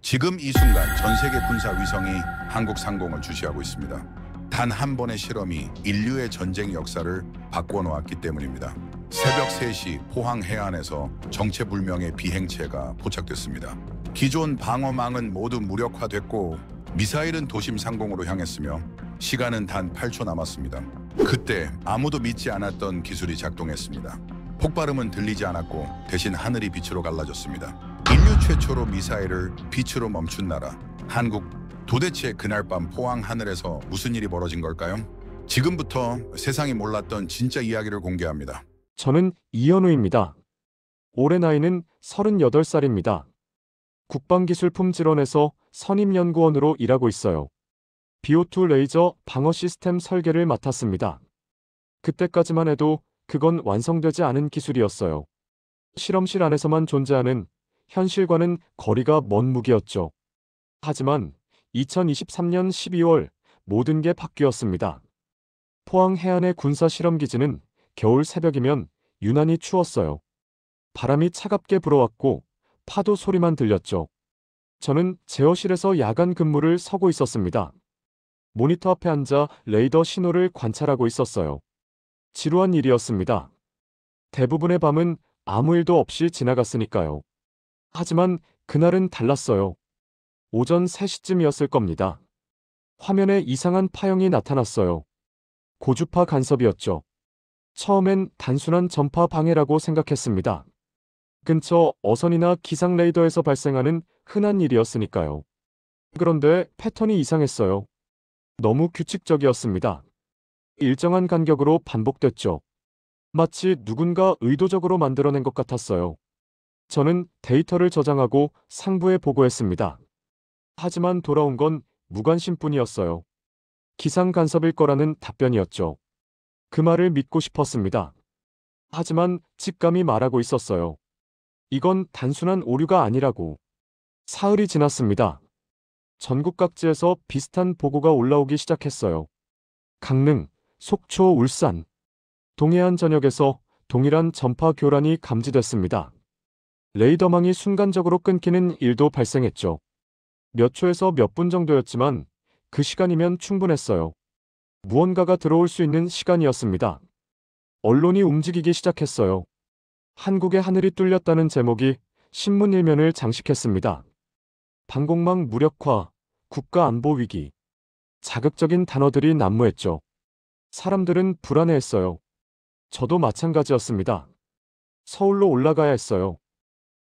지금 이 순간 전 세계 군사 위성이 한국 상공을 주시하고 있습니다. 단 한 번의 실험이 인류의 전쟁 역사를 바꿔놓았기 때문입니다. 새벽 3시 포항 해안에서 정체불명의 비행체가 포착됐습니다. 기존 방어망은 모두 무력화됐고 미사일은 도심 상공으로 향했으며 시간은 단 8초 남았습니다. 그때 아무도 믿지 않았던 기술이 작동했습니다. 폭발음은 들리지 않았고 대신 하늘이 빛으로 갈라졌습니다. 인류 최초로 미사일을 빛으로 멈춘 나라, 한국. 도대체 그날 밤 포항 하늘에서 무슨 일이 벌어진 걸까요? 지금부터 세상이 몰랐던 진짜 이야기를 공개합니다. 저는 이현우입니다. 올해 나이는 38살입니다. 국방기술품질원에서 선임연구원으로 일하고 있어요. BO2 레이저 방어 시스템 설계를 맡았습니다. 그때까지만 해도 그건 완성되지 않은 기술이었어요. 실험실 안에서만 존재하는 현실과는 거리가 먼 무기였죠. 하지만 2023년 12월 모든 게 바뀌었습니다. 포항 해안의 군사실험기지는 겨울 새벽이면 유난히 추웠어요. 바람이 차갑게 불어왔고 파도 소리만 들렸죠. 저는 제어실에서 야간 근무를 서고 있었습니다. 모니터 앞에 앉아 레이더 신호를 관찰하고 있었어요. 지루한 일이었습니다. 대부분의 밤은 아무 일도 없이 지나갔으니까요. 하지만 그날은 달랐어요. 오전 3시쯤이었을 겁니다. 화면에 이상한 파형이 나타났어요. 고주파 간섭이었죠. 처음엔 단순한 전파 방해라고 생각했습니다. 근처 어선이나 기상 레이더에서 발생하는 흔한 일이었으니까요. 그런데 패턴이 이상했어요. 너무 규칙적이었습니다. 일정한 간격으로 반복됐죠. 마치 누군가 의도적으로 만들어낸 것 같았어요. 저는 데이터를 저장하고 상부에 보고했습니다. 하지만 돌아온 건 무관심뿐이었어요. 기상 간섭일 거라는 답변이었죠. 그 말을 믿고 싶었습니다. 하지만 직감이 말하고 있었어요. 이건 단순한 오류가 아니라고. 사흘이 지났습니다. 전국 각지에서 비슷한 보고가 올라오기 시작했어요. 강릉, 속초, 울산, 동해안 전역에서 동일한 전파 교란이 감지됐습니다. 레이더망이 순간적으로 끊기는 일도 발생했죠. 몇 초에서 몇 분 정도였지만 그 시간이면 충분했어요. 무언가가 들어올 수 있는 시간이었습니다. 언론이 움직이기 시작했어요. 한국의 하늘이 뚫렸다는 제목이 신문 일면을 장식했습니다. 방공망 무력화, 국가안보 위기. 자극적인 단어들이 난무했죠. 사람들은 불안해했어요. 저도 마찬가지였습니다. 서울로 올라가야 했어요.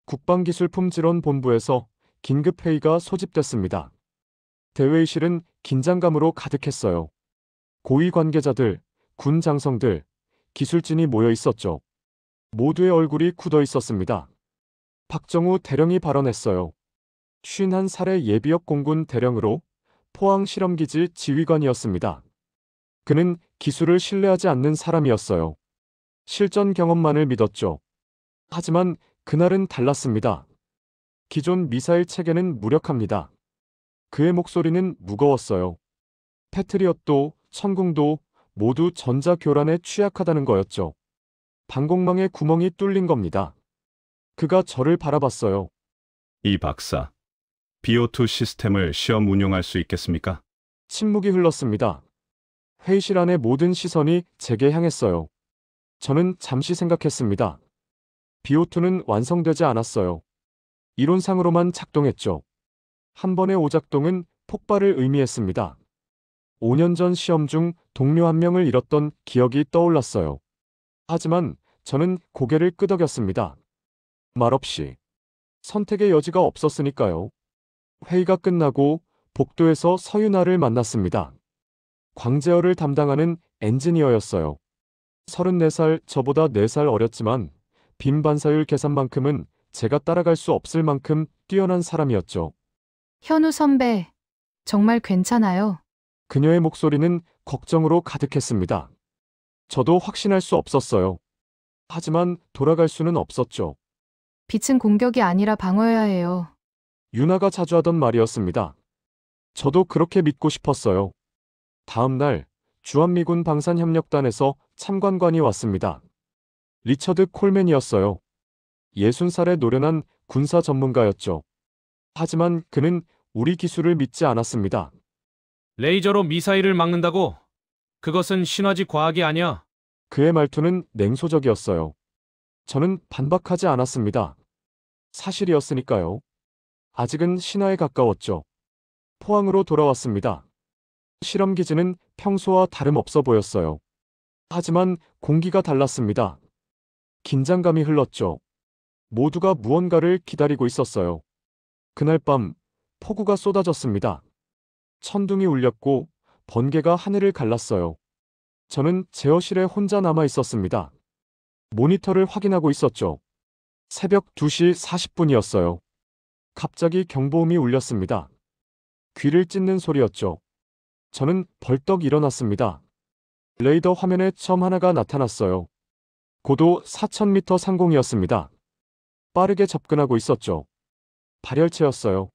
국방기술품질원 본부에서 긴급회의가 소집됐습니다. 대회의실은 긴장감으로 가득했어요. 고위 관계자들, 군 장성들, 기술진이 모여 있었죠. 모두의 얼굴이 굳어 있었습니다. 박정우 대령이 발언했어요. 51살의 예비역 공군 대령으로 포항 실험기지 지휘관이었습니다. 그는 기술을 신뢰하지 않는 사람이었어요. 실전 경험만을 믿었죠. 하지만 그날은 달랐습니다. 기존 미사일 체계는 무력합니다. 그의 목소리는 무거웠어요. 패트리엇도 천궁도 모두 전자교란에 취약하다는 거였죠. 방공망에 구멍이 뚫린 겁니다. 그가 저를 바라봤어요. 이 박사, BO2 시스템을 시험 운용할 수 있겠습니까? 침묵이 흘렀습니다. 회의실 안의 모든 시선이 제게 향했어요. 저는 잠시 생각했습니다. BO2는 완성되지 않았어요. 이론상으로만 작동했죠. 한 번의 오작동은 폭발을 의미했습니다. 5년 전 시험 중 동료 한 명을 잃었던 기억이 떠올랐어요. 하지만 저는 고개를 끄덕였습니다. 말없이. 선택의 여지가 없었으니까요. 회의가 끝나고 복도에서 서윤아를 만났습니다. 광제어를 담당하는 엔지니어였어요. 34살, 저보다 4살 어렸지만 빔 반사율 계산만큼은 제가 따라갈 수 없을 만큼 뛰어난 사람이었죠. 현우 선배, 정말 괜찮아요? 그녀의 목소리는 걱정으로 가득했습니다. 저도 확신할 수 없었어요. 하지만 돌아갈 수는 없었죠. 빛은 공격이 아니라 방어해야 해요. 유나가 자주 하던 말이었습니다. 저도 그렇게 믿고 싶었어요. 다음 날 주한미군 방산협력단에서 참관관이 왔습니다. 리처드 콜맨이었어요. 60살의 노련한 군사 전문가였죠. 하지만 그는 우리 기술을 믿지 않았습니다. 레이저로 미사일을 막는다고? 그것은 신화지 과학이 아니야. 그의 말투는 냉소적이었어요. 저는 반박하지 않았습니다. 사실이었으니까요. 아직은 신화에 가까웠죠. 포항으로 돌아왔습니다. 실험 기지는 평소와 다름없어 보였어요. 하지만 공기가 달랐습니다. 긴장감이 흘렀죠. 모두가 무언가를 기다리고 있었어요. 그날 밤 폭우가 쏟아졌습니다. 천둥이 울렸고 번개가 하늘을 갈랐어요. 저는 제어실에 혼자 남아 있었습니다. 모니터를 확인하고 있었죠. 새벽 2시 40분이었어요. 갑자기 경보음이 울렸습니다. 귀를 찢는 소리였죠. 저는 벌떡 일어났습니다. 레이더 화면에 점 하나가 나타났어요. 고도 4,000m 상공이었습니다. 빠르게 접근하고 있었죠. 발열체였어요.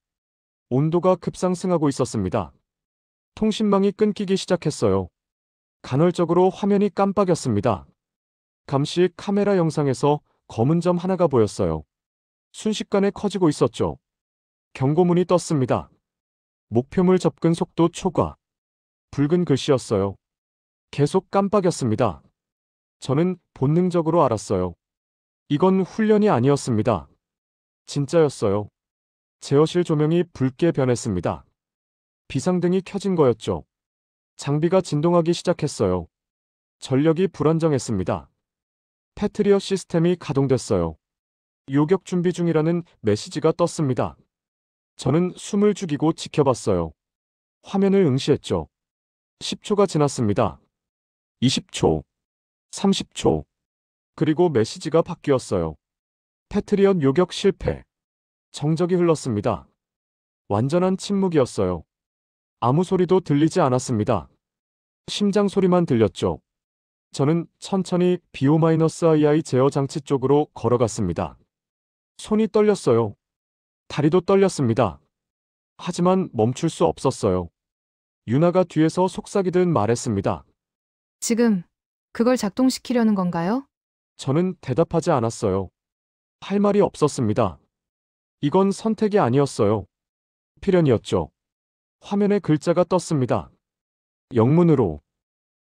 온도가 급상승하고 있었습니다. 통신망이 끊기기 시작했어요. 간헐적으로 화면이 깜빡였습니다. 감시 카메라 영상에서 검은 점 하나가 보였어요. 순식간에 커지고 있었죠. 경고문이 떴습니다. 목표물 접근 속도 초과. 붉은 글씨였어요. 계속 깜빡였습니다. 저는 본능적으로 알았어요. 이건 훈련이 아니었습니다. 진짜였어요. 제어실 조명이 붉게 변했습니다. 비상등이 켜진 거였죠. 장비가 진동하기 시작했어요. 전력이 불안정했습니다. 패트리어 시스템이 가동됐어요. 요격 준비 중이라는 메시지가 떴습니다. 저는 숨을 죽이고 지켜봤어요. 화면을 응시했죠. 10초가 지났습니다. 20초, 30초. 그리고 메시지가 바뀌었어요. 패트리언 요격 실패. 정적이 흘렀습니다. 완전한 침묵이었어요. 아무 소리도 들리지 않았습니다. 심장 소리만 들렸죠. 저는 천천히 BO-II 제어 장치 쪽으로 걸어갔습니다. 손이 떨렸어요. 다리도 떨렸습니다. 하지만 멈출 수 없었어요. 유나가 뒤에서 속삭이듯 말했습니다. 지금 그걸 작동시키려는 건가요? 저는 대답하지 않았어요. 할 말이 없었습니다. 이건 선택이 아니었어요. 필연이었죠. 화면에 글자가 떴습니다. 영문으로.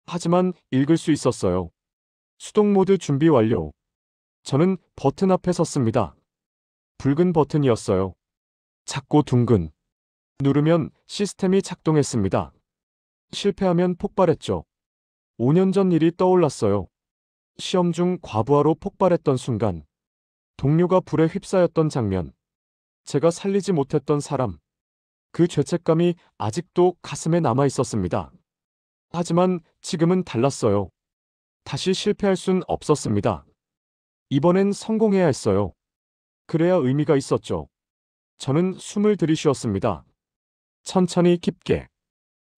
하지만 읽을 수 있었어요. 수동 모드 준비 완료. 저는 버튼 앞에 섰습니다. 붉은 버튼이었어요. 작고 둥근. 누르면 시스템이 작동했습니다. 실패하면 폭발했죠. 5년 전 일이 떠올랐어요. 시험 중 과부하로 폭발했던 순간. 동료가 불에 휩싸였던 장면. 제가 살리지 못했던 사람. 그 죄책감이 아직도 가슴에 남아 있었습니다. 하지만 지금은 달랐어요. 다시 실패할 순 없었습니다. 이번엔 성공해야 했어요. 그래야 의미가 있었죠. 저는 숨을 들이쉬었습니다. 천천히 깊게.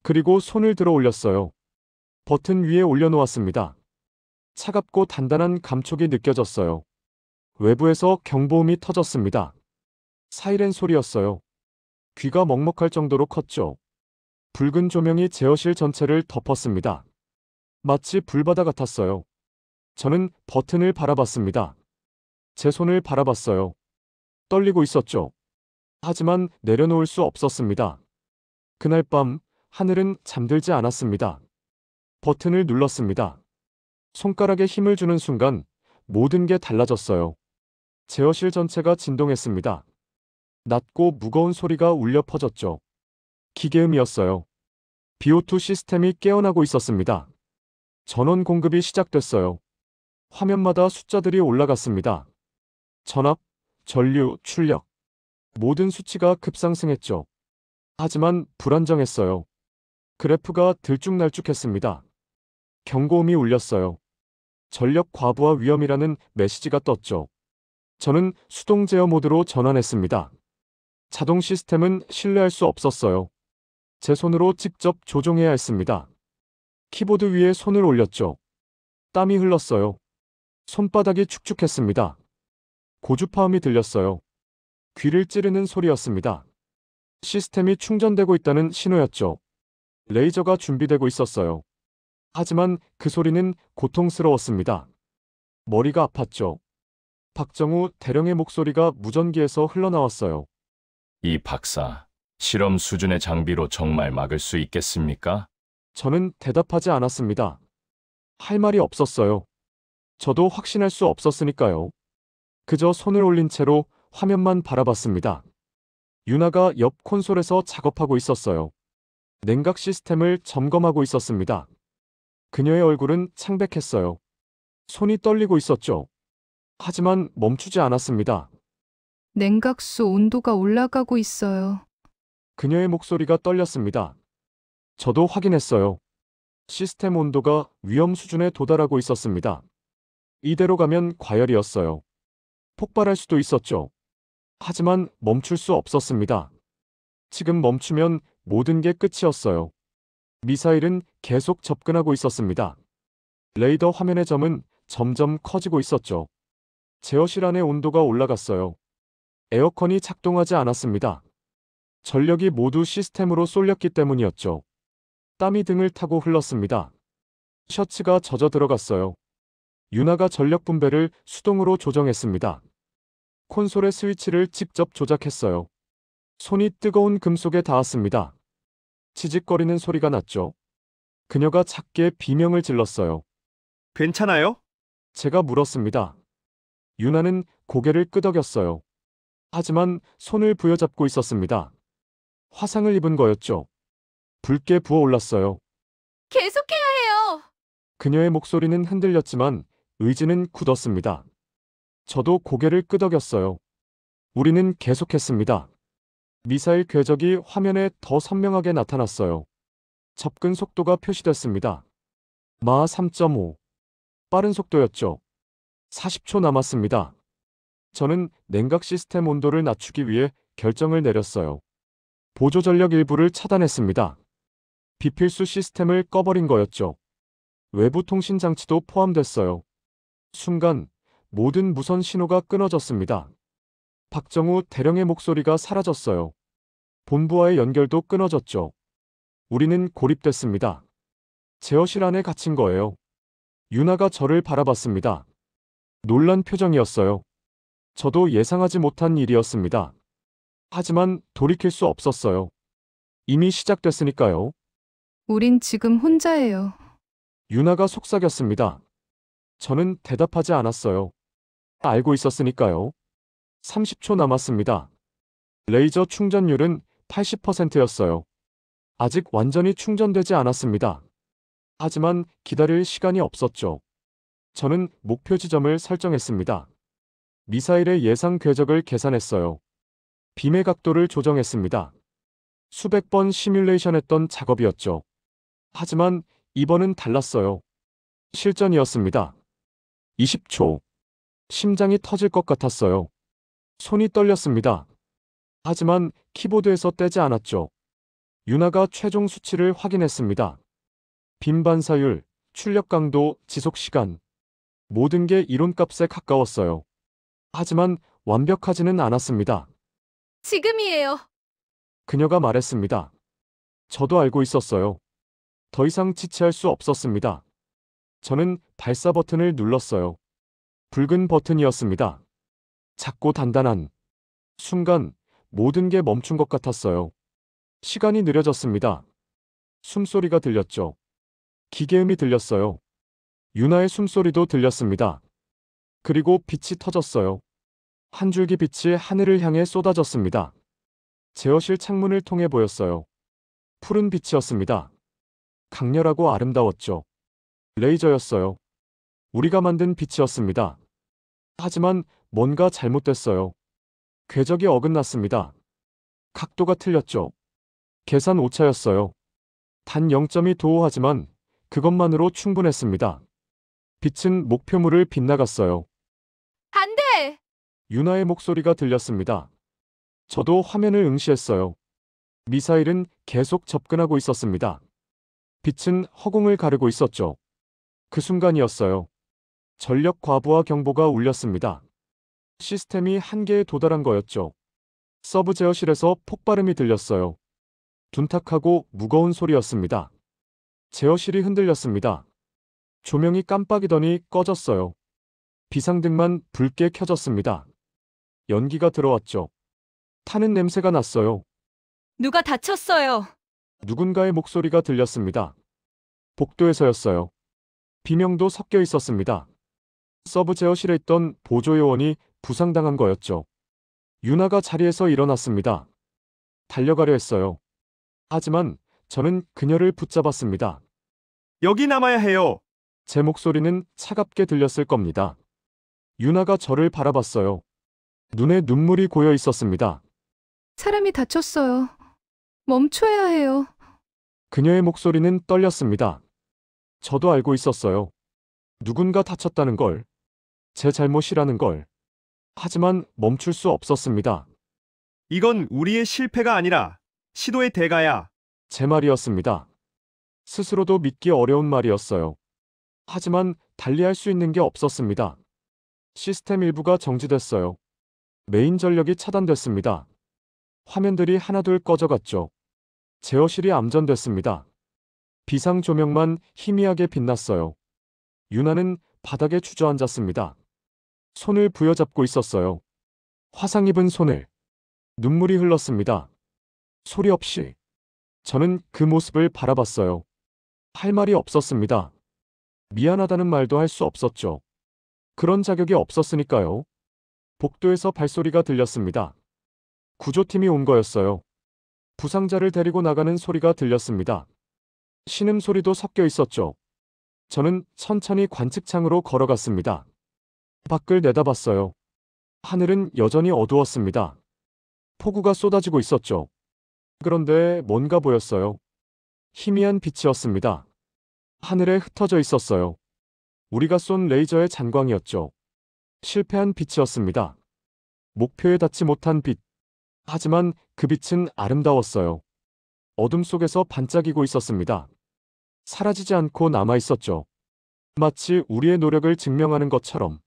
그리고 손을 들어 올렸어요. 버튼 위에 올려놓았습니다. 차갑고 단단한 감촉이 느껴졌어요. 외부에서 경보음이 터졌습니다. 사이렌 소리였어요. 귀가 먹먹할 정도로 컸죠. 붉은 조명이 제어실 전체를 덮었습니다. 마치 불바다 같았어요. 저는 버튼을 바라봤습니다. 제 손을 바라봤어요. 떨리고 있었죠. 하지만 내려놓을 수 없었습니다. 그날 밤 하늘은 잠들지 않았습니다. 버튼을 눌렀습니다. 손가락에 힘을 주는 순간 모든 게 달라졌어요. 제어실 전체가 진동했습니다. 낮고 무거운 소리가 울려 퍼졌죠. 기계음이었어요. BO2 시스템이 깨어나고 있었습니다. 전원 공급이 시작됐어요. 화면마다 숫자들이 올라갔습니다. 전압, 전류, 출력. 모든 수치가 급상승했죠. 하지만 불안정했어요. 그래프가 들쭉날쭉했습니다. 경고음이 울렸어요. 전력 과부하 위험이라는 메시지가 떴죠. 저는 수동 제어 모드로 전환했습니다. 자동 시스템은 신뢰할 수 없었어요. 제 손으로 직접 조종해야 했습니다. 키보드 위에 손을 올렸죠. 땀이 흘렀어요. 손바닥이 축축했습니다. 고주파음이 들렸어요. 귀를 찌르는 소리였습니다. 시스템이 충전되고 있다는 신호였죠. 레이저가 준비되고 있었어요. 하지만 그 소리는 고통스러웠습니다. 머리가 아팠죠. 박정우 대령의 목소리가 무전기에서 흘러나왔어요. 이 박사, 실험 수준의 장비로 정말 막을 수 있겠습니까? 저는 대답하지 않았습니다. 할 말이 없었어요. 저도 확신할 수 없었으니까요. 그저 손을 올린 채로 화면만 바라봤습니다. 유나가 옆 콘솔에서 작업하고 있었어요. 냉각 시스템을 점검하고 있었습니다. 그녀의 얼굴은 창백했어요. 손이 떨리고 있었죠. 하지만 멈추지 않았습니다. 냉각수 온도가 올라가고 있어요. 그녀의 목소리가 떨렸습니다. 저도 확인했어요. 시스템 온도가 위험 수준에 도달하고 있었습니다. 이대로 가면 과열이었어요. 폭발할 수도 있었죠. 하지만 멈출 수 없었습니다. 지금 멈추면 모든 게 끝이었어요. 미사일은 계속 접근하고 있었습니다. 레이더 화면의 점은 점점 커지고 있었죠. 제어실 안의 온도가 올라갔어요. 에어컨이 작동하지 않았습니다. 전력이 모두 시스템으로 쏠렸기 때문이었죠. 땀이 등을 타고 흘렀습니다. 셔츠가 젖어 들어갔어요. 유나가 전력 분배를 수동으로 조정했습니다. 콘솔의 스위치를 직접 조작했어요. 손이 뜨거운 금속에 닿았습니다. 치직거리는 소리가 났죠. 그녀가 작게 비명을 질렀어요. 괜찮아요? 제가 물었습니다. 유나는 고개를 끄덕였어요. 하지만 손을 부여잡고 있었습니다. 화상을 입은 거였죠. 붉게 부어올랐어요. 계속해야 해요. 그녀의 목소리는 흔들렸지만 의지는 굳었습니다. 저도 고개를 끄덕였어요. 우리는 계속했습니다. 미사일 궤적이 화면에 더 선명하게 나타났어요. 접근 속도가 표시됐습니다. 마 3.5. 빠른 속도였죠. 40초 남았습니다. 저는 냉각 시스템 온도를 낮추기 위해 결정을 내렸어요. 보조 전력 일부를 차단했습니다. 비필수 시스템을 꺼버린 거였죠. 외부 통신 장치도 포함됐어요. 순간 모든 무선 신호가 끊어졌습니다. 박정우 대령의 목소리가 사라졌어요. 본부와의 연결도 끊어졌죠. 우리는 고립됐습니다. 제어실 안에 갇힌 거예요. 유나가 저를 바라봤습니다. 놀란 표정이었어요. 저도 예상하지 못한 일이었습니다. 하지만 돌이킬 수 없었어요. 이미 시작됐으니까요. 우린 지금 혼자예요. 유나가 속삭였습니다. 저는 대답하지 않았어요. 알고 있었으니까요. 30초 남았습니다. 레이저 충전율은 80%였어요. 아직 완전히 충전되지 않았습니다. 하지만 기다릴 시간이 없었죠. 저는 목표 지점을 설정했습니다. 미사일의 예상 궤적을 계산했어요. 빔의 각도를 조정했습니다. 수백 번 시뮬레이션했던 작업이었죠. 하지만 이번은 달랐어요. 실전이었습니다. 20초. 심장이 터질 것 같았어요. 손이 떨렸습니다. 하지만 키보드에서 떼지 않았죠. 유나가 최종 수치를 확인했습니다. 빔 반사율, 출력 강도, 지속 시간. 모든 게 이론값에 가까웠어요. 하지만 완벽하지는 않았습니다. 지금이에요. 그녀가 말했습니다. 저도 알고 있었어요. 더 이상 지체할 수 없었습니다. 저는 발사 버튼을 눌렀어요. 붉은 버튼이었습니다. 작고 단단한. 순간 모든 게 멈춘 것 같았어요. 시간이 느려졌습니다. 숨소리가 들렸죠. 기계음이 들렸어요. 유나의 숨소리도 들렸습니다. 그리고 빛이 터졌어요. 한 줄기 빛이 하늘을 향해 쏟아졌습니다. 제어실 창문을 통해 보였어요. 푸른 빛이었습니다. 강렬하고 아름다웠죠. 레이저였어요. 우리가 만든 빛이었습니다. 하지만 뭔가 잘못됐어요. 궤적이 어긋났습니다. 각도가 틀렸죠. 계산 오차였어요. 단 0.2 도호하지만 그것만으로 충분했습니다. 빛은 목표물을 빗나갔어요. 안 돼! 유나의 목소리가 들렸습니다. 저도 화면을 응시했어요. 미사일은 계속 접근하고 있었습니다. 빛은 허공을 가르고 있었죠. 그 순간이었어요. 전력 과부하 경보가 울렸습니다. 시스템이 한계에 도달한 거였죠. 서브 제어실에서 폭발음이 들렸어요. 둔탁하고 무거운 소리였습니다. 제어실이 흔들렸습니다. 조명이 깜빡이더니 꺼졌어요. 비상등만 붉게 켜졌습니다. 연기가 들어왔죠. 타는 냄새가 났어요. 누가 다쳤어요. 누군가의 목소리가 들렸습니다. 복도에서였어요. 비명도 섞여 있었습니다. 서브 제어실에 있던 보조요원이 부상당한 거였죠. 유나가 자리에서 일어났습니다. 달려가려 했어요. 하지만 저는 그녀를 붙잡았습니다. 여기 남아야 해요. 제 목소리는 차갑게 들렸을 겁니다. 유나가 저를 바라봤어요. 눈에 눈물이 고여 있었습니다. 사람이 다쳤어요. 멈춰야 해요. 그녀의 목소리는 떨렸습니다. 저도 알고 있었어요. 누군가 다쳤다는 걸, 제 잘못이라는 걸. 하지만 멈출 수 없었습니다. 이건 우리의 실패가 아니라 시도의 대가야. 제 말이었습니다. 스스로도 믿기 어려운 말이었어요. 하지만 달리할 수 있는 게 없었습니다. 시스템 일부가 정지됐어요. 메인 전력이 차단됐습니다. 화면들이 하나둘 꺼져갔죠. 제어실이 암전됐습니다. 비상 조명만 희미하게 빛났어요. 유나는 바닥에 주저앉았습니다. 손을 부여잡고 있었어요. 화상 입은 손을. 눈물이 흘렀습니다. 소리 없이. 저는 그 모습을 바라봤어요. 할 말이 없었습니다. 미안하다는 말도 할 수 없었죠. 그런 자격이 없었으니까요. 복도에서 발소리가 들렸습니다. 구조팀이 온 거였어요. 부상자를 데리고 나가는 소리가 들렸습니다. 신음소리도 섞여 있었죠. 저는 천천히 관측창으로 걸어갔습니다. 밖을 내다봤어요. 하늘은 여전히 어두웠습니다. 폭우가 쏟아지고 있었죠. 그런데 뭔가 보였어요. 희미한 빛이었습니다. 하늘에 흩어져 있었어요. 우리가 쏜 레이저의 잔광이었죠. 실패한 빛이었습니다. 목표에 닿지 못한 빛. 하지만 그 빛은 아름다웠어요. 어둠 속에서 반짝이고 있었습니다. 사라지지 않고 남아 있었죠. 마치 우리의 노력을 증명하는 것처럼.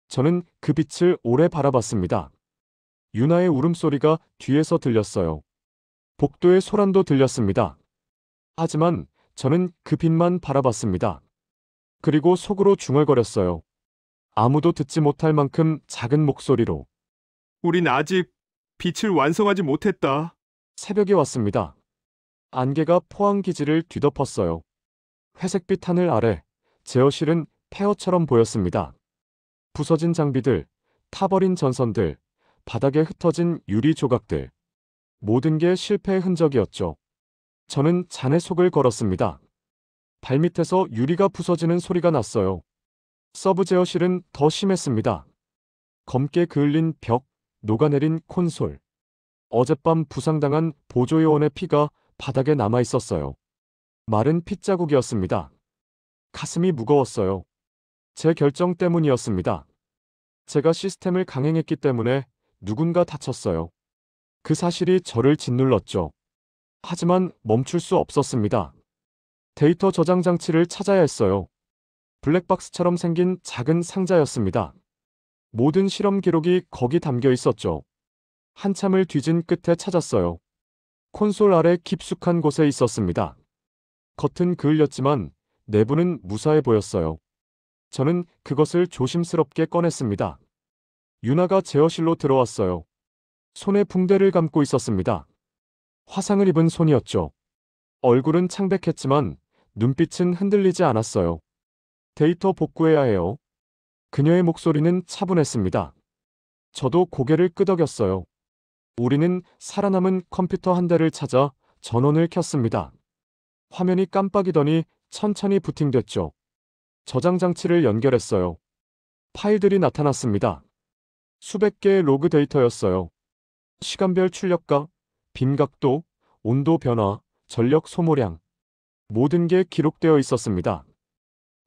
저는 그 빛을 오래 바라봤습니다. 유나의 울음소리가 뒤에서 들렸어요. 복도의 소란도 들렸습니다. 하지만 저는 그 빛만 바라봤습니다. 그리고 속으로 중얼거렸어요. 아무도 듣지 못할 만큼 작은 목소리로. 우린 아직 빛을 완성하지 못했다. 새벽이 왔습니다. 안개가 포항 기지를 뒤덮었어요. 회색빛 하늘 아래 제어실은 폐허처럼 보였습니다. 부서진 장비들, 타버린 전선들, 바닥에 흩어진 유리 조각들. 모든 게 실패의 흔적이었죠. 저는 잔의 속을 걸었습니다. 발밑에서 유리가 부서지는 소리가 났어요. 서브 제어실은 더 심했습니다. 검게 그을린 벽, 녹아내린 콘솔. 어젯밤 부상당한 보조요원의 피가 바닥에 남아 있었어요. 마른 핏자국이었습니다. 가슴이 무거웠어요. 제 결정 때문이었습니다. 제가 시스템을 강행했기 때문에 누군가 다쳤어요. 그 사실이 저를 짓눌렀죠. 하지만 멈출 수 없었습니다. 데이터 저장 장치를 찾아야 했어요. 블랙박스처럼 생긴 작은 상자였습니다. 모든 실험 기록이 거기 담겨 있었죠. 한참을 뒤진 끝에 찾았어요. 콘솔 아래 깊숙한 곳에 있었습니다. 겉은 그을렸지만 내부는 무사해 보였어요. 저는 그것을 조심스럽게 꺼냈습니다. 유나가 제어실로 들어왔어요. 손에 붕대를 감고 있었습니다. 화상을 입은 손이었죠. 얼굴은 창백했지만 눈빛은 흔들리지 않았어요. 데이터 복구해야 해요. 그녀의 목소리는 차분했습니다. 저도 고개를 끄덕였어요. 우리는 살아남은 컴퓨터 한 대를 찾아 전원을 켰습니다. 화면이 깜빡이더니 천천히 부팅됐죠. 저장 장치를 연결했어요. 파일들이 나타났습니다. 수백 개의 로그 데이터였어요. 시간별 출력가, 빔각도, 온도 변화, 전력 소모량. 모든 게 기록되어 있었습니다.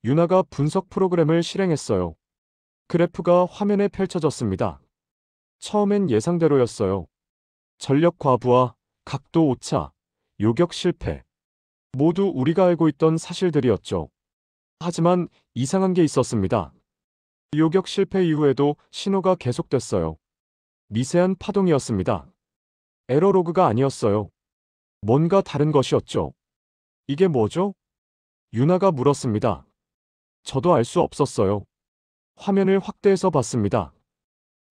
유나가 분석 프로그램을 실행했어요. 그래프가 화면에 펼쳐졌습니다. 처음엔 예상대로였어요. 전력 과부하, 각도 오차, 요격 실패. 모두 우리가 알고 있던 사실들이었죠. 하지만 이상한 게 있었습니다. 요격 실패 이후에도 신호가 계속됐어요. 미세한 파동이었습니다. 에러 로그가 아니었어요. 뭔가 다른 것이었죠. 이게 뭐죠? 유나가 물었습니다. 저도 알 수 없었어요. 화면을 확대해서 봤습니다.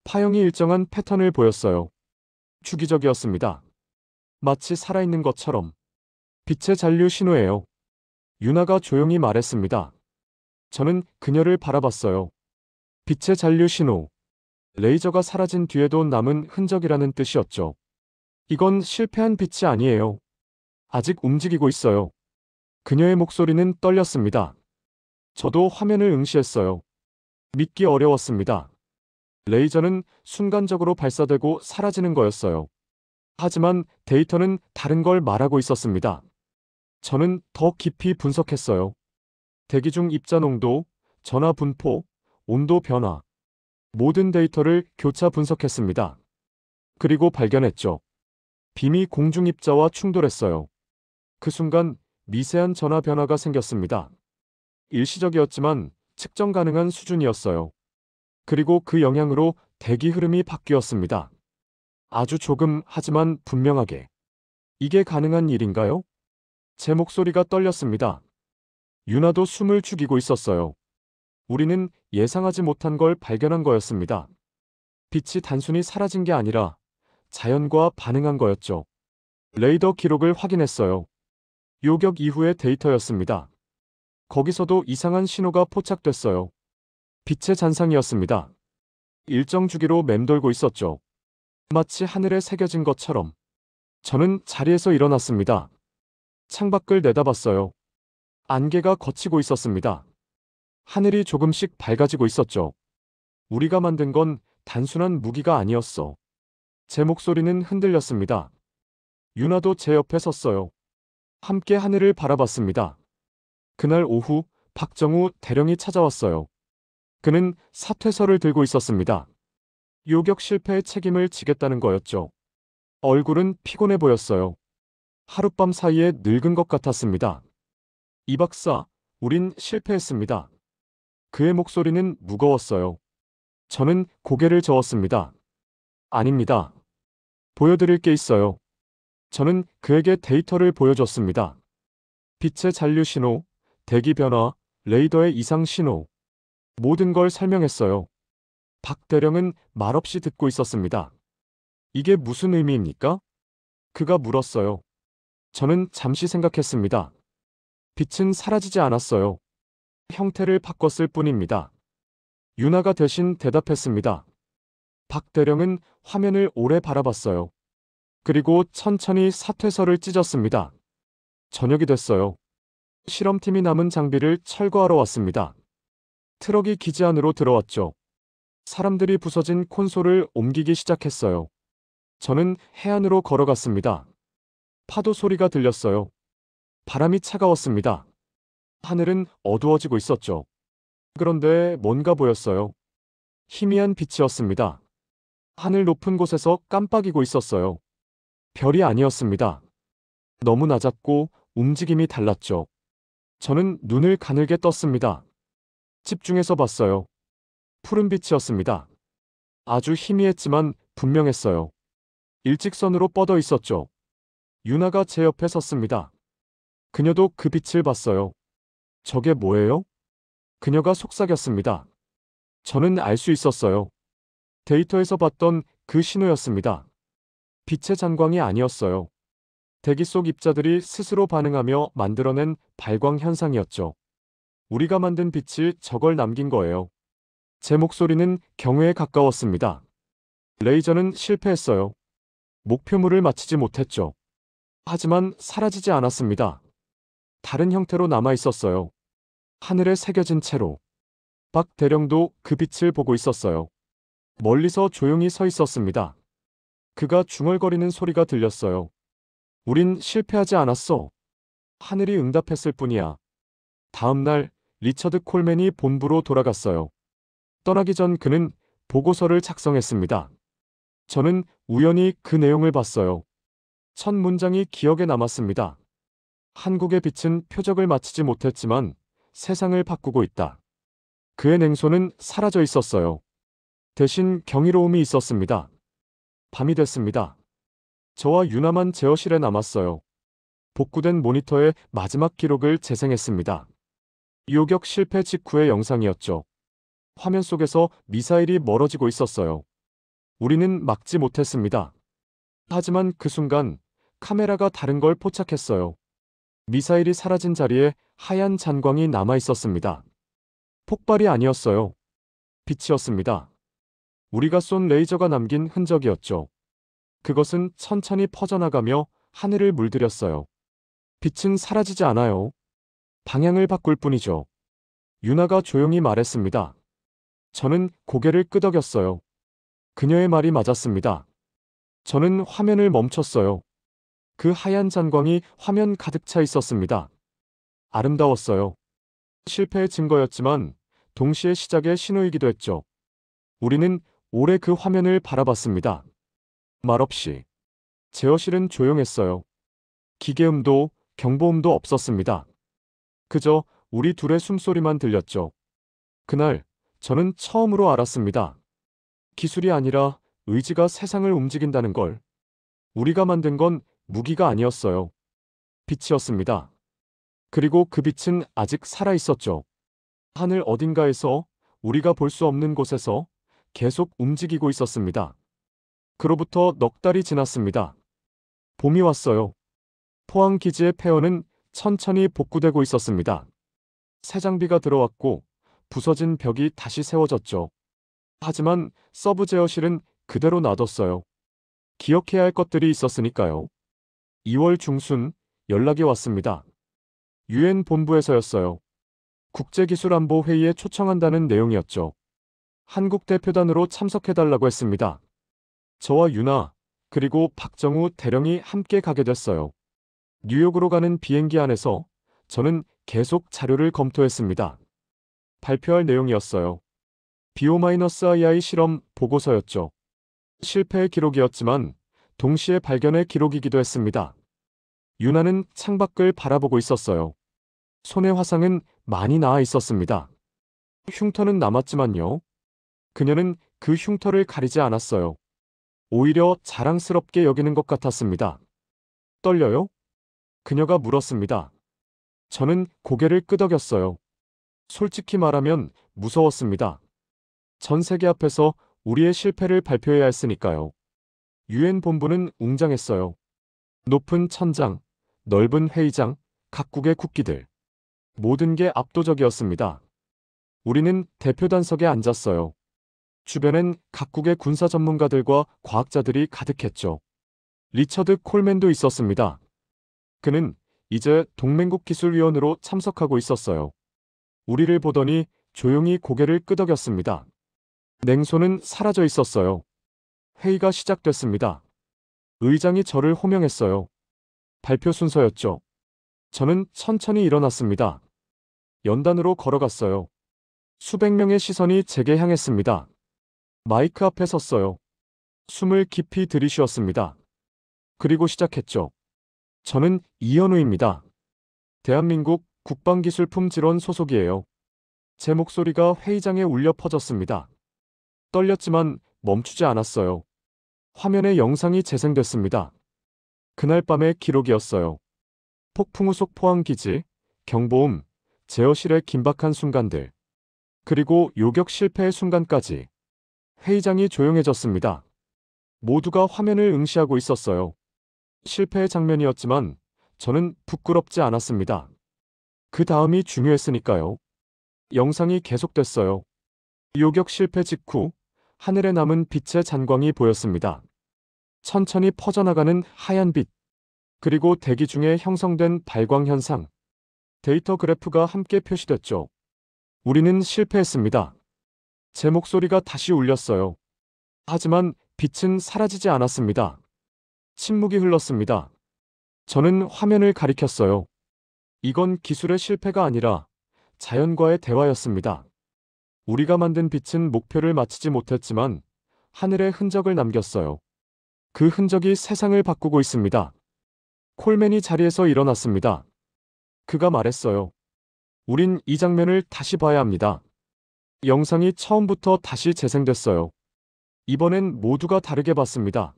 파형이 일정한 패턴을 보였어요. 주기적이었습니다. 마치 살아있는 것처럼. 빛의 잔류 신호예요. 유나가 조용히 말했습니다. 저는 그녀를 바라봤어요. 빛의 잔류 신호. 레이저가 사라진 뒤에도 남은 흔적이라는 뜻이었죠. 이건 실패한 빛이 아니에요. 아직 움직이고 있어요. 그녀의 목소리는 떨렸습니다. 저도 화면을 응시했어요. 믿기 어려웠습니다. 레이저는 순간적으로 발사되고 사라지는 거였어요. 하지만 데이터는 다른 걸 말하고 있었습니다. 저는 더 깊이 분석했어요. 대기 중 입자 농도, 전하 분포, 온도 변화. 모든 데이터를 교차 분석했습니다. 그리고 발견했죠. 빔이 공중 입자와 충돌했어요. 그 순간 미세한 전하 변화가 생겼습니다. 일시적이었지만 측정 가능한 수준이었어요. 그리고 그 영향으로 대기 흐름이 바뀌었습니다. 아주 조금 하지만 분명하게. 이게 가능한 일인가요? 제 목소리가 떨렸습니다. 유나도 숨을 죽이고 있었어요. 우리는 예상하지 못한 걸 발견한 거였습니다. 빛이 단순히 사라진 게 아니라 자연과 반응한 거였죠. 레이더 기록을 확인했어요. 요격 이후의 데이터였습니다. 거기서도 이상한 신호가 포착됐어요. 빛의 잔상이었습니다. 일정 주기로 맴돌고 있었죠. 마치 하늘에 새겨진 것처럼. 저는 자리에서 일어났습니다. 창밖을 내다봤어요. 안개가 걷히고 있었습니다. 하늘이 조금씩 밝아지고 있었죠. 우리가 만든 건 단순한 무기가 아니었어. 제 목소리는 흔들렸습니다. 유나도 제 옆에 섰어요. 함께 하늘을 바라봤습니다. 그날 오후 박정우 대령이 찾아왔어요. 그는 사퇴서를 들고 있었습니다. 요격 실패의 책임을 지겠다는 거였죠. 얼굴은 피곤해 보였어요. 하룻밤 사이에 늙은 것 같았습니다. 이 박사, 우린 실패했습니다. 그의 목소리는 무거웠어요. 저는 고개를 저었습니다. 아닙니다. 보여드릴 게 있어요. 저는 그에게 데이터를 보여줬습니다. 빛의 잔류 신호, 대기 변화, 레이더의 이상 신호. 모든 걸 설명했어요. 박 대령은 말없이 듣고 있었습니다. 이게 무슨 의미입니까? 그가 물었어요. 저는 잠시 생각했습니다. 빛은 사라지지 않았어요. 형태를 바꿨을 뿐입니다. 유나가 대신 대답했습니다. 박 대령은 화면을 오래 바라봤어요. 그리고 천천히 사퇴서를 찢었습니다. 저녁이 됐어요. 실험팀이 남은 장비를 철거하러 왔습니다. 트럭이 기지 안으로 들어왔죠. 사람들이 부서진 콘솔을 옮기기 시작했어요. 저는 해안으로 걸어갔습니다. 파도 소리가 들렸어요. 바람이 차가웠습니다. 하늘은 어두워지고 있었죠. 그런데 뭔가 보였어요. 희미한 빛이었습니다. 하늘 높은 곳에서 깜빡이고 있었어요. 별이 아니었습니다. 너무 낮았고 움직임이 달랐죠. 저는 눈을 가늘게 떴습니다. 집중해서 봤어요. 푸른 빛이었습니다. 아주 희미했지만 분명했어요. 일직선으로 뻗어 있었죠. 유나가 제 옆에 섰습니다. 그녀도 그 빛을 봤어요. 저게 뭐예요? 그녀가 속삭였습니다. 저는 알 수 있었어요. 데이터에서 봤던 그 신호였습니다. 빛의 잔광이 아니었어요. 대기 속 입자들이 스스로 반응하며 만들어낸 발광 현상이었죠. 우리가 만든 빛이 저걸 남긴 거예요. 제 목소리는 경외에 가까웠습니다. 레이저는 실패했어요. 목표물을 맞히지 못했죠. 하지만 사라지지 않았습니다. 다른 형태로 남아 있었어요. 하늘에 새겨진 채로. 박 대령도 그 빛을 보고 있었어요. 멀리서 조용히 서 있었습니다. 그가 중얼거리는 소리가 들렸어요. 우린 실패하지 않았어. 하늘이 응답했을 뿐이야. 다음 날 리처드 콜맨이 본부로 돌아갔어요. 떠나기 전 그는 보고서를 작성했습니다. 저는 우연히 그 내용을 봤어요. 첫 문장이 기억에 남았습니다. 한국의 빛은 표적을 마치지 못했지만 세상을 바꾸고 있다. 그의 냉소는 사라져 있었어요. 대신 경이로움이 있었습니다. 밤이 됐습니다. 저와 유나만 제어실에 남았어요. 복구된 모니터에 마지막 기록을 재생했습니다. 요격 실패 직후의 영상이었죠. 화면 속에서 미사일이 멀어지고 있었어요. 우리는 막지 못했습니다. 하지만 그 순간 카메라가 다른 걸 포착했어요. 미사일이 사라진 자리에 하얀 잔광이 남아 있었습니다. 폭발이 아니었어요. 빛이었습니다. 우리가 쏜 레이저가 남긴 흔적이었죠. 그것은 천천히 퍼져나가며 하늘을 물들였어요. 빛은 사라지지 않아요. 방향을 바꿀 뿐이죠. 유나가 조용히 말했습니다. 저는 고개를 끄덕였어요. 그녀의 말이 맞았습니다. 저는 화면을 멈췄어요. 그 하얀 잔광이 화면 가득 차 있었습니다. 아름다웠어요. 실패의 증거였지만 동시에 시작의 신호이기도 했죠. 우리는 오래 그 화면을 바라봤습니다. 말없이. 제어실은 조용했어요. 기계음도 경보음도 없었습니다. 그저 우리 둘의 숨소리만 들렸죠. 그날 저는 처음으로 알았습니다. 기술이 아니라 의지가 세상을 움직인다는 걸. 우리가 만든 건 무기가 아니었어요. 빛이었습니다. 그리고 그 빛은 아직 살아 있었죠. 하늘 어딘가에서 우리가 볼 수 없는 곳에서 계속 움직이고 있었습니다. 그로부터 넉 달이 지났습니다. 봄이 왔어요. 포항 기지의 폐허는 천천히 복구되고 있었습니다. 새 장비가 들어왔고 부서진 벽이 다시 세워졌죠. 하지만 서브 제어실은 그대로 놔뒀어요. 기억해야 할 것들이 있었으니까요. 2월 중순 연락이 왔습니다. 유엔 본부에서였어요. 국제기술안보회의에 초청한다는 내용이었죠. 한국 대표단으로 참석해달라고 했습니다. 저와 유나 그리고 박정우 대령이 함께 가게 됐어요. 뉴욕으로 가는 비행기 안에서 저는 계속 자료를 검토했습니다. 발표할 내용이었어요. BO-II 실험 보고서였죠. 실패의 기록이었지만 동시에 발견의 기록이기도 했습니다. 유나는 창밖을 바라보고 있었어요. 손의 화상은 많이 나아 있었습니다. 흉터는 남았지만요. 그녀는 그 흉터를 가리지 않았어요. 오히려 자랑스럽게 여기는 것 같았습니다. 떨려요? 그녀가 물었습니다. 저는 고개를 끄덕였어요. 솔직히 말하면 무서웠습니다. 전 세계 앞에서 우리의 실패를 발표해야 했으니까요. 유엔 본부는 웅장했어요. 높은 천장, 넓은 회의장, 각국의 국기들. 모든 게 압도적이었습니다. 우리는 대표단석에 앉았어요. 주변엔 각국의 군사 전문가들과 과학자들이 가득했죠. 리처드 콜맨도 있었습니다. 그는 이제 동맹국 기술위원으로 참석하고 있었어요. 우리를 보더니 조용히 고개를 끄덕였습니다. 냉소는 사라져 있었어요. 회의가 시작됐습니다. 의장이 저를 호명했어요. 발표 순서였죠. 저는 천천히 일어났습니다. 연단으로 걸어갔어요. 수백 명의 시선이 제게 향했습니다. 마이크 앞에 섰어요. 숨을 깊이 들이쉬었습니다. 그리고 시작했죠. 저는 이현우입니다. 대한민국 국방기술품질원 소속이에요. 제 목소리가 회의장에 울려 퍼졌습니다. 떨렸지만 멈추지 않았어요. 화면에 영상이 재생됐습니다. 그날 밤의 기록이었어요. 폭풍 후 속 포항기지, 경보음, 제어실의 긴박한 순간들, 그리고 요격 실패의 순간까지. 회의장이 조용해졌습니다. 모두가 화면을 응시하고 있었어요. 실패의 장면이었지만 저는 부끄럽지 않았습니다. 그 다음이 중요했으니까요. 영상이 계속됐어요. 요격 실패 직후 하늘에 남은 빛의 잔광이 보였습니다. 천천히 퍼져나가는 하얀 빛, 그리고 대기 중에 형성된 발광 현상. 데이터 그래프가 함께 표시됐죠. 우리는 실패했습니다. 제 목소리가 다시 울렸어요. 하지만 빛은 사라지지 않았습니다. 침묵이 흘렀습니다. 저는 화면을 가리켰어요. 이건 기술의 실패가 아니라 자연과의 대화였습니다. 우리가 만든 빛은 목표를 마치지 못했지만 하늘에 흔적을 남겼어요. 그 흔적이 세상을 바꾸고 있습니다. 콜맨이 자리에서 일어났습니다. 그가 말했어요. 우린 이 장면을 다시 봐야 합니다. 영상이 처음부터 다시 재생됐어요. 이번엔 모두가 다르게 봤습니다.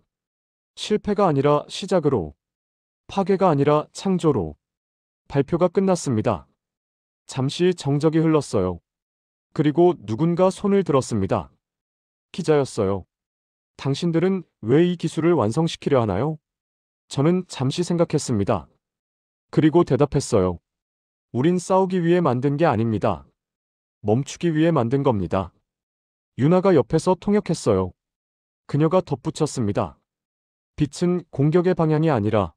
실패가 아니라 시작으로, 파괴가 아니라 창조로. 발표가 끝났습니다. 잠시 정적이 흘렀어요. 그리고 누군가 손을 들었습니다. 기자였어요. 당신들은 왜 이 기술을 완성시키려 하나요? 저는 잠시 생각했습니다. 그리고 대답했어요. 우린 싸우기 위해 만든 게 아닙니다. 멈추기 위해 만든 겁니다. 유나가 옆에서 통역했어요. 그녀가 덧붙였습니다. 빛은 공격의 방향이 아니라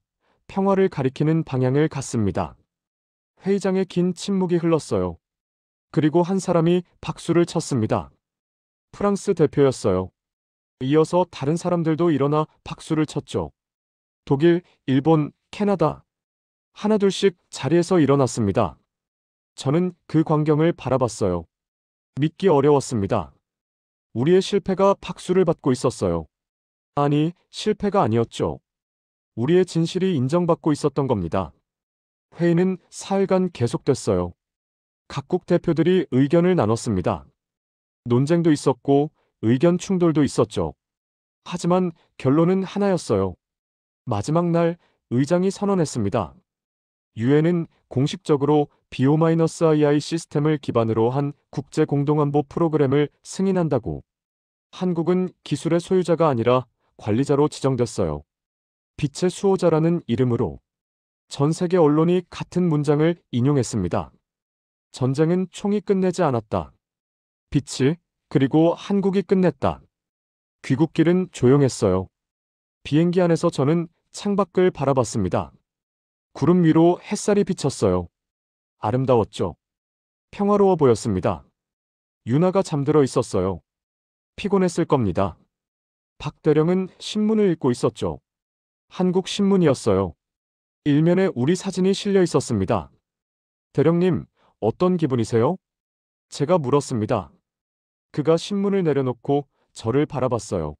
평화를 가리키는 방향을 갖습니다. 회의장에 긴 침묵이 흘렀어요. 그리고 한 사람이 박수를 쳤습니다. 프랑스 대표였어요. 이어서 다른 사람들도 일어나 박수를 쳤죠. 독일, 일본, 캐나다. 하나둘씩 자리에서 일어났습니다. 저는 그 광경을 바라봤어요. 믿기 어려웠습니다. 우리의 실패가 박수를 받고 있었어요. 아니, 실패가 아니었죠. 우리의 진실이 인정받고 있었던 겁니다. 회의는 사흘간 계속됐어요. 각국 대표들이 의견을 나눴습니다. 논쟁도 있었고 의견 충돌도 있었죠. 하지만 결론은 하나였어요. 마지막 날 의장이 선언했습니다. 유엔은 공식적으로 BO-II 시스템을 기반으로 한 국제 공동안보 프로그램을 승인한다고. 한국은 기술의 소유자가 아니라 관리자로 지정됐어요. 빛의 수호자라는 이름으로. 전 세계 언론이 같은 문장을 인용했습니다. 전쟁은 총이 끝내지 않았다. 빛이, 그리고 한국이 끝냈다. 귀국길은 조용했어요. 비행기 안에서 저는 창밖을 바라봤습니다. 구름 위로 햇살이 비쳤어요. 아름다웠죠. 평화로워 보였습니다. 유나가 잠들어 있었어요. 피곤했을 겁니다. 박 대령은 신문을 읽고 있었죠. 한국 신문이었어요. 일면에 우리 사진이 실려 있었습니다. 대령님, 어떤 기분이세요? 제가 물었습니다. 그가 신문을 내려놓고 저를 바라봤어요.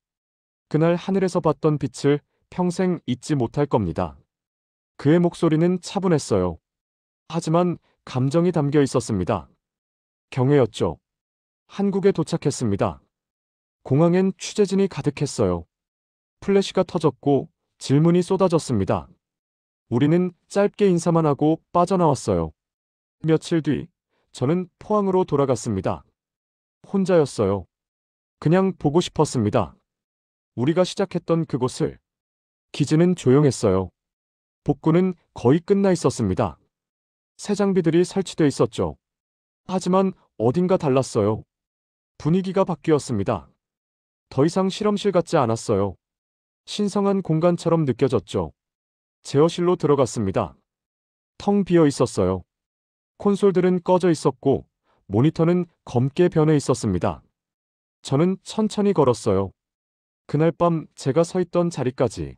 그날 하늘에서 봤던 빛을 평생 잊지 못할 겁니다. 그의 목소리는 차분했어요. 하지만 감정이 담겨 있었습니다. 경외였죠. 한국에 도착했습니다. 공항엔 취재진이 가득했어요. 플래시가 터졌고 질문이 쏟아졌습니다. 우리는 짧게 인사만 하고 빠져나왔어요. 며칠 뒤, 저는 포항으로 돌아갔습니다. 혼자였어요. 그냥 보고 싶었습니다. 우리가 시작했던 그곳을. 기지는 조용했어요. 복구는 거의 끝나 있었습니다. 새 장비들이 설치돼 있었죠. 하지만 어딘가 달랐어요. 분위기가 바뀌었습니다. 더 이상 실험실 같지 않았어요. 신성한 공간처럼 느껴졌죠. 제어실로 들어갔습니다. 텅 비어 있었어요. 콘솔들은 꺼져 있었고 모니터는 검게 변해 있었습니다. 저는 천천히 걸었어요. 그날 밤 제가 서 있던 자리까지.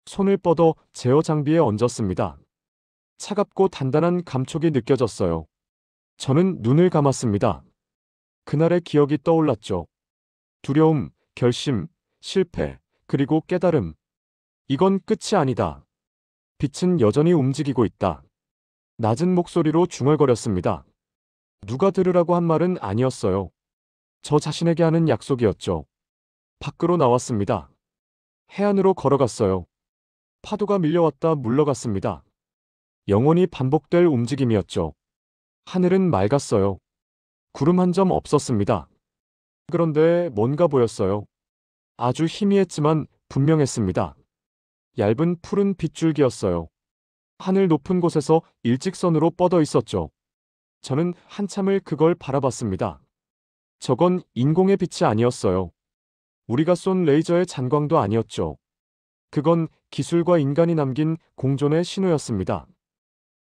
손을 뻗어 제어 장비에 얹었습니다. 차갑고 단단한 감촉이 느껴졌어요. 저는 눈을 감았습니다. 그날의 기억이 떠올랐죠. 두려움, 결심, 실패, 그리고 깨달음. 이건 끝이 아니다. 빛은 여전히 움직이고 있다. 낮은 목소리로 중얼거렸습니다. 누가 들으라고 한 말은 아니었어요. 저 자신에게 하는 약속이었죠. 밖으로 나왔습니다. 해안으로 걸어갔어요. 파도가 밀려왔다 물러갔습니다. 영원히 반복될 움직임이었죠. 하늘은 맑았어요. 구름 한 점 없었습니다. 그런데 뭔가 보였어요. 아주 희미했지만 분명했습니다. 얇은 푸른 빗줄기였어요. 하늘 높은 곳에서 일직선으로 뻗어 있었죠. 저는 한참을 그걸 바라봤습니다. 저건 인공의 빛이 아니었어요. 우리가 쏜 레이저의 잔광도 아니었죠. 그건 기술과 인간이 남긴 공존의 신호였습니다.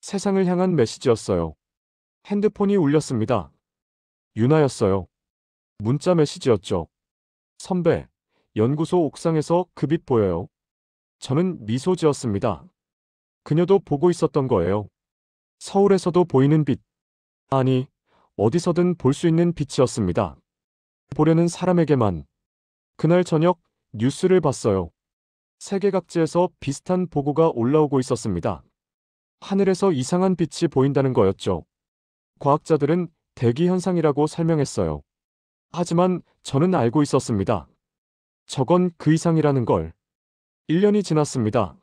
세상을 향한 메시지였어요. 핸드폰이 울렸습니다. 유나였어요. 문자 메시지였죠. 선배, 연구소 옥상에서 그 빛 보여요. 저는 미소 지었습니다. 그녀도 보고 있었던 거예요. 서울에서도 보이는 빛. 아니, 어디서든 볼 수 있는 빛이었습니다. 보려는 사람에게만. 그날 저녁 뉴스를 봤어요. 세계 각지에서 비슷한 보고가 올라오고 있었습니다. 하늘에서 이상한 빛이 보인다는 거였죠. 과학자들은 대기 현상이라고 설명했어요. 하지만 저는 알고 있었습니다. 저건 그 이상이라는 걸. 1년이 지났습니다.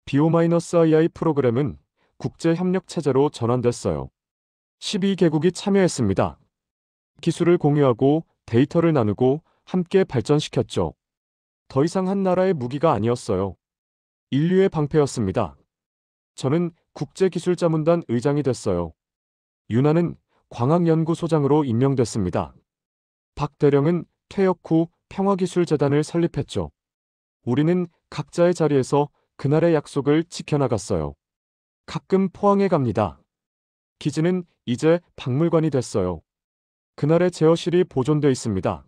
BO-II 프로그램은 국제 협력 체제로 전환됐어요. 12개국이 참여했습니다. 기술을 공유하고 데이터를 나누고 함께 발전시켰죠. 더 이상 한 나라의 무기가 아니었어요. 인류의 방패였습니다. 저는 국제기술자문단 의장이 됐어요. 윤하는 광학연구소장으로 임명됐습니다. 박 대령은 퇴역 후 평화기술재단을 설립했죠. 우리는 각자의 자리에서 그날의 약속을 지켜나갔어요. 가끔 포항에 갑니다. 기지는 이제 박물관이 됐어요. 그날의 제어실이 보존돼 있습니다.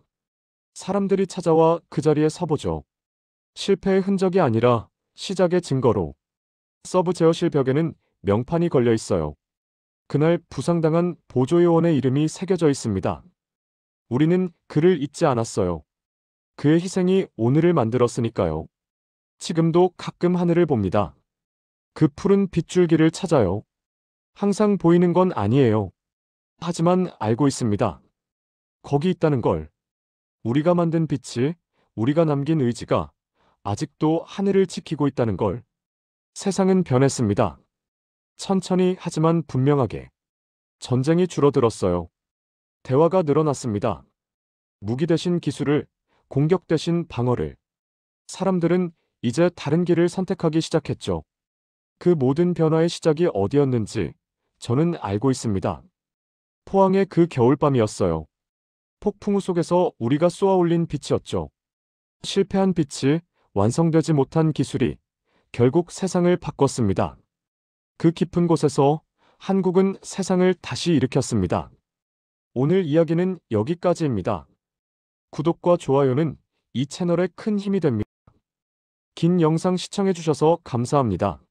사람들이 찾아와 그 자리에 서보죠. 실패의 흔적이 아니라 시작의 증거로. 서브 제어실 벽에는 명판이 걸려 있어요. 그날 부상당한 보조요원의 이름이 새겨져 있습니다. 우리는 그를 잊지 않았어요. 그의 희생이 오늘을 만들었으니까요. 지금도 가끔 하늘을 봅니다. 그 푸른 빗줄기를 찾아요. 항상 보이는 건 아니에요. 하지만 알고 있습니다. 거기 있다는 걸. 우리가 만든 빛이, 우리가 남긴 의지가 아직도 하늘을 지키고 있다는 걸. 세상은 변했습니다. 천천히 하지만 분명하게. 전쟁이 줄어들었어요. 대화가 늘어났습니다. 무기 대신 기술을, 공격 대신 방어를. 사람들은 이제 다른 길을 선택하기 시작했죠. 그 모든 변화의 시작이 어디였는지 저는 알고 있습니다. 포항의 그 겨울밤이었어요. 폭풍우 속에서 우리가 쏘아올린 빛이었죠. 실패한 빛이, 완성되지 못한 기술이 결국 세상을 바꿨습니다. 그 깊은 곳에서 한국은 세상을 다시 일으켰습니다. 오늘 이야기는 여기까지입니다. 구독과 좋아요는 이 채널에 큰 힘이 됩니다. 긴 영상 시청해주셔서 감사합니다.